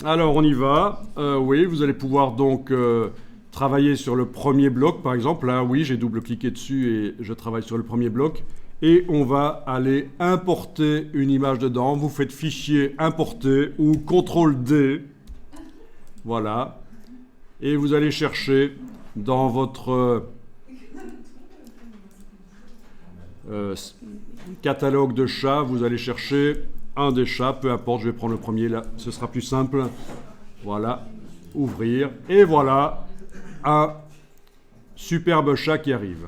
Alors on y va. Oui, vous allez pouvoir donc travailler sur le premier bloc, par exemple. Là, oui, j'ai double-cliqué dessus et je travaille sur le premier bloc. Et on va aller importer une image dedans. Vous faites fichier importer ou CTRL-D. Voilà. Et vous allez chercher dans votre catalogue de chats, vous allez chercher un des chats, peu importe, je vais prendre le premier là, ce sera plus simple. Voilà, ouvrir, et voilà un superbe chat qui arrive.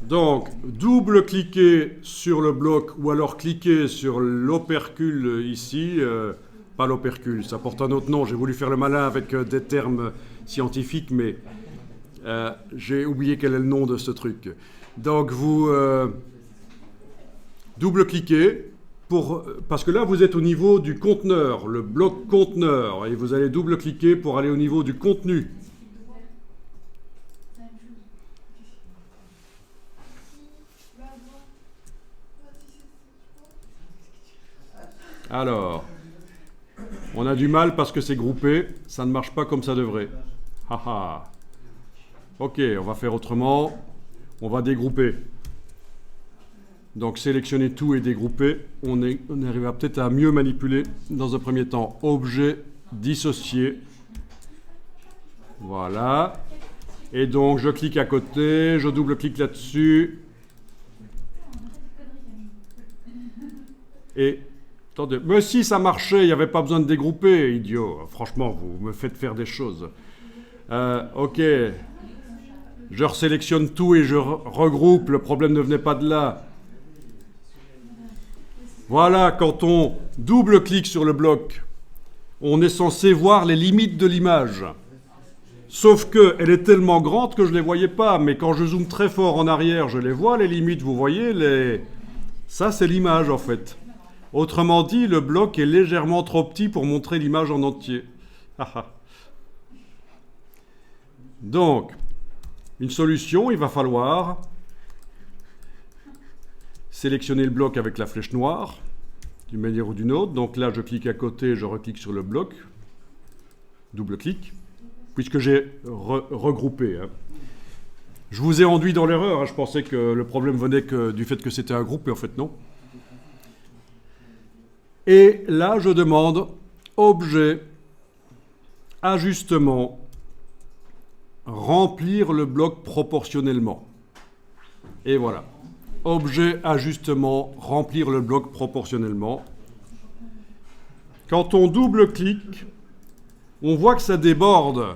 Donc, double-cliquez sur le bloc ou alors cliquez sur l'opercule ici. Pas l'opercule, ça porte un autre nom. J'ai voulu faire le malin avec des termes scientifiques, mais j'ai oublié quel est le nom de ce truc. Donc, vous double-cliquez parce que là, vous êtes au niveau du conteneur, le bloc conteneur, et vous allez double-cliquer pour aller au niveau du contenu. Alors, on a du mal parce que c'est groupé, ça ne marche pas comme ça devrait. Haha. Ok, on va faire autrement. On va dégrouper. Donc sélectionner tout et dégrouper. On arrivera peut-être à mieux manipuler dans un premier temps. Objet dissocié. Voilà. Et donc je clique à côté, je double-clique là-dessus. Et attendez, mais si ça marchait, il n'y avait pas besoin de dégrouper, idiot. Franchement, vous me faites faire des choses. Ok. Je resélectionne tout et je regroupe. Le problème ne venait pas de là. Voilà, quand on double-clique sur le bloc, on est censé voir les limites de l'image. Sauf qu'elle est tellement grande que je ne les voyais pas. Mais quand je zoome très fort en arrière, je les vois, les limites. Vous voyez, ça, c'est l'image, en fait. Autrement dit, le bloc est légèrement trop petit pour montrer l'image en entier. Donc, une solution, il va falloir sélectionner le bloc avec la flèche noire, d'une manière ou d'une autre. Donc là, je clique à côté, je reclique sur le bloc, double-clic, puisque j'ai regroupé. Je vous ai enduit dans l'erreur, je pensais que le problème venait du fait que c'était un groupe, mais en fait non. Et là, je demande objet, ajustement, remplir le bloc proportionnellement. Et voilà. Objet, ajustement, remplir le bloc proportionnellement. Quand on double-clique, on voit que ça déborde.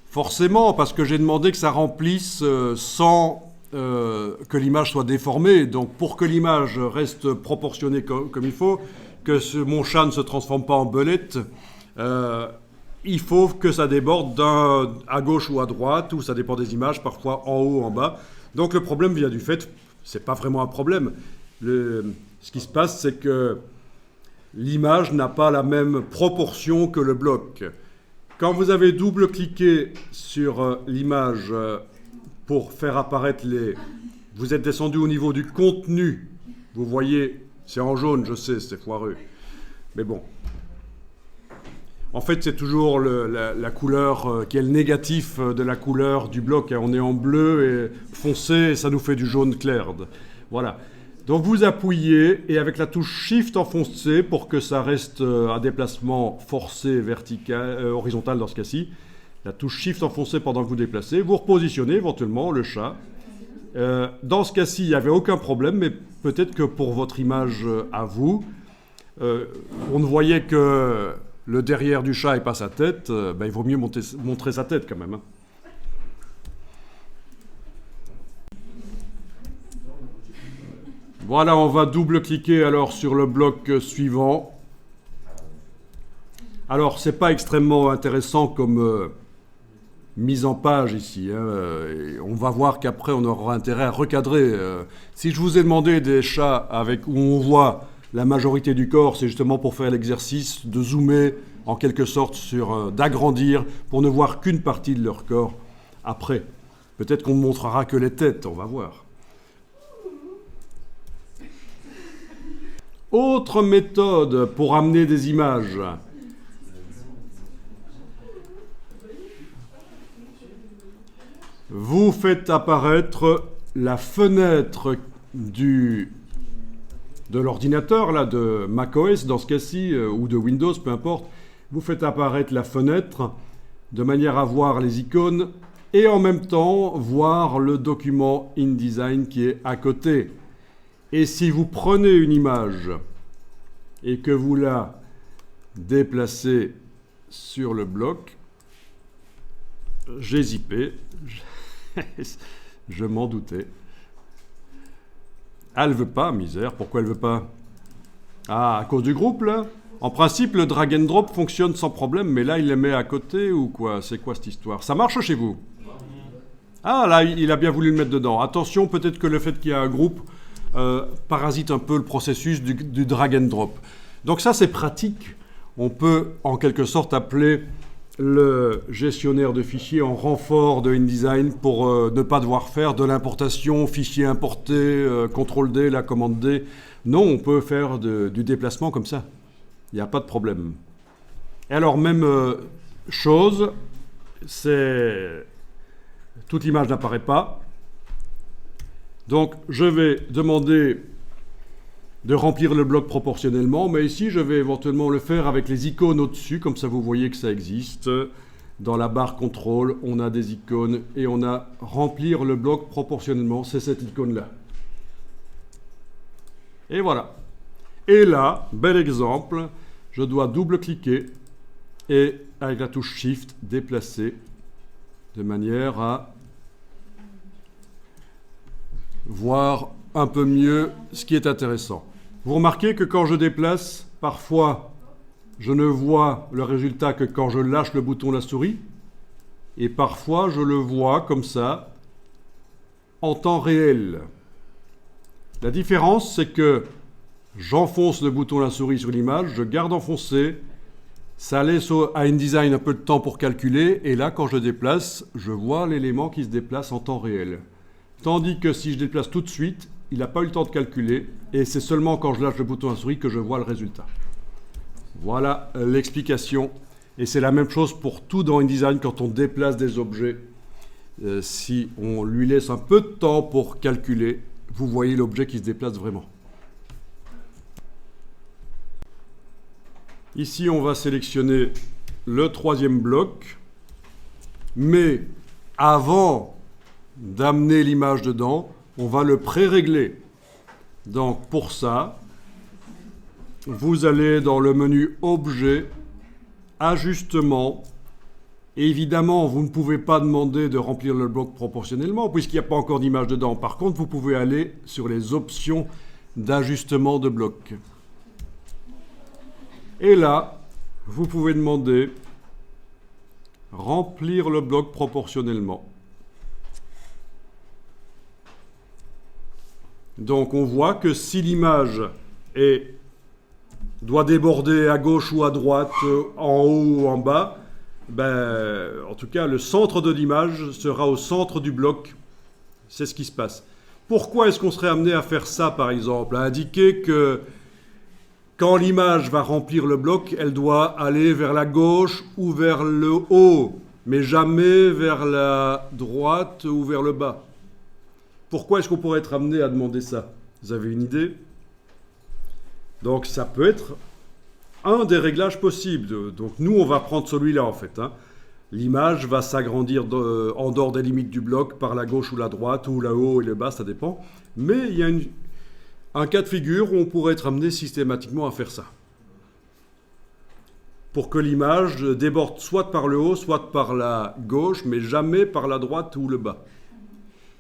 Forcément, parce que j'ai demandé que ça remplisse sans que l'image soit déformée. Donc pour que l'image reste proportionnée comme il faut, que mon chat ne se transforme pas en belette, il faut que ça déborde à gauche ou à droite, ou ça dépend des images, parfois en haut ou en bas. Donc le problème vient du fait, c'est pas vraiment un problème. Ce qui se passe, c'est que l'image n'a pas la même proportion que le bloc. Quand vous avez double-cliqué sur l'image pour faire apparaître vous êtes descendu au niveau du contenu, vous voyez, c'est en jaune, je sais, c'est foireux. Mais bon. En fait, c'est toujours la couleur qui est le négatif de la couleur du bloc. On est en bleu et foncé et ça nous fait du jaune clair. Voilà. Donc vous appuyez et avec la touche Shift enfoncé pour que ça reste à déplacement forcé horizontal dans ce cas-ci. La touche Shift enfoncée pendant que vous déplacez. Vous repositionnez éventuellement le chat. Dans ce cas-ci, il n'y avait aucun problème, mais peut-être que pour votre image à vous, on ne voyait que le derrière du chat et pas sa tête, il vaut mieux montrer sa tête quand même. Voilà, on va double-cliquer alors sur le bloc suivant. Alors, c'est pas extrêmement intéressant comme mise en page ici. On va voir qu'après, on aura intérêt à recadrer. Si je vous ai demandé des chats où on voit la majorité du corps, c'est justement pour faire l'exercice de zoomer en quelque sorte d'agrandir pour ne voir qu'une partie de leur corps après. Peut-être qu'on ne montrera que les têtes, on va voir. Autre méthode pour amener des images. Vous faites apparaître la fenêtre de l'ordinateur, là, de macOS dans ce cas-ci, ou de Windows, peu importe. Vous faites apparaître la fenêtre de manière à voir les icônes et en même temps voir le document InDesign qui est à côté. Et si vous prenez une image et que vous la déplacez sur le bloc, j'ai zippé, je m'en doutais. Ah, elle veut pas, misère. Pourquoi elle veut pas? Ah, à cause du groupe, là? En principe, le drag and drop fonctionne sans problème, mais là, il les met à côté ou quoi? C'est quoi cette histoire? Ça marche chez vous? Ah, là, il a bien voulu le mettre dedans. Attention, peut-être que le fait qu'il y a un groupe parasite un peu le processus du drag and drop. Donc ça, c'est pratique. On peut, en quelque sorte, appeler le gestionnaire de fichiers en renfort de InDesign pour ne pas devoir faire de l'importation, fichier importé, CTRL-D, la commande D. Non, on peut faire du déplacement comme ça. Il n'y a pas de problème. Et alors, même chose, c'est... Toute image n'apparaît pas. Donc, je vais demander de remplir le bloc proportionnellement, mais ici, je vais éventuellement le faire avec les icônes au-dessus, comme ça vous voyez que ça existe. Dans la barre contrôle, on a des icônes et on a remplir le bloc proportionnellement, c'est cette icône-là. Et voilà. Et là, bel exemple, je dois double-cliquer et avec la touche Shift, déplacer de manière à voir un peu mieux ce qui est intéressant. Vous remarquez que quand je déplace, parfois, je ne vois le résultat que quand je lâche le bouton de la souris, et parfois, je le vois comme ça, en temps réel. La différence, c'est que j'enfonce le bouton de la souris sur l'image, je garde enfoncé, ça laisse à InDesign un peu de temps pour calculer, et là, quand je déplace, je vois l'élément qui se déplace en temps réel. Tandis que si je déplace tout de suite, il n'a pas eu le temps de calculer, et c'est seulement quand je lâche le bouton de la souris que je vois le résultat. Voilà l'explication. Et c'est la même chose pour tout dans InDesign quand on déplace des objets. Si on lui laisse un peu de temps pour calculer, vous voyez l'objet qui se déplace vraiment. Ici, on va sélectionner le troisième bloc, mais avant d'amener l'image dedans, on va le pré-régler. Donc pour ça, vous allez dans le menu Objet, Ajustement. Évidemment, vous ne pouvez pas demander de remplir le bloc proportionnellement puisqu'il n'y a pas encore d'image dedans. Par contre, vous pouvez aller sur les options d'ajustement de bloc. Et là, vous pouvez demander remplir le bloc proportionnellement. Donc on voit que si l'image doit déborder à gauche ou à droite, en haut ou en bas, en tout cas le centre de l'image sera au centre du bloc. C'est ce qui se passe. Pourquoi est-ce qu'on serait amené à faire ça, par exemple? À indiquer que quand l'image va remplir le bloc, elle doit aller vers la gauche ou vers le haut, mais jamais vers la droite ou vers le bas. Pourquoi est-ce qu'on pourrait être amené à demander ça? Vous avez une idée? Donc ça peut être un des réglages possibles. Donc nous, on va prendre celui-là en fait. L'image va s'agrandir en dehors des limites du bloc par la gauche ou la droite, ou le haut et le bas, ça dépend. Mais il y a un cas de figure où on pourrait être amené systématiquement à faire ça. Pour que l'image déborde soit par le haut, soit par la gauche, mais jamais par la droite ou le bas.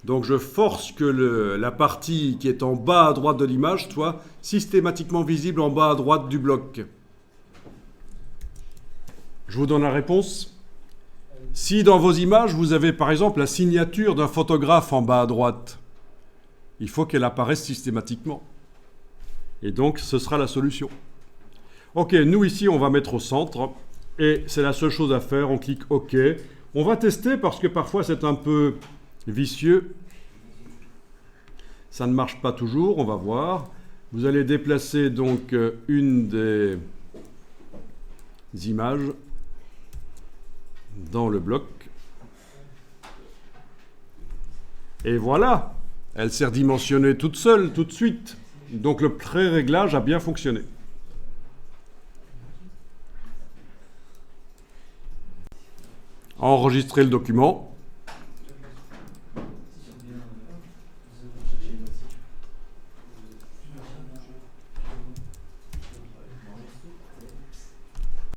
Donc je force que la partie qui est en bas à droite de l'image soit systématiquement visible en bas à droite du bloc. Je vous donne la réponse. Si dans vos images, vous avez par exemple la signature d'un photographe en bas à droite, il faut qu'elle apparaisse systématiquement. Et donc ce sera la solution. Ok, nous ici on va mettre au centre et c'est la seule chose à faire, on clique OK. On va tester parce que parfois c'est un peu vicieux. Ça ne marche pas toujours, on va voir. Vous allez déplacer donc une des images dans le bloc. Et voilà, elle s'est redimensionnée toute seule, tout de suite. Donc le pré-réglage a bien fonctionné. Enregistrez le document.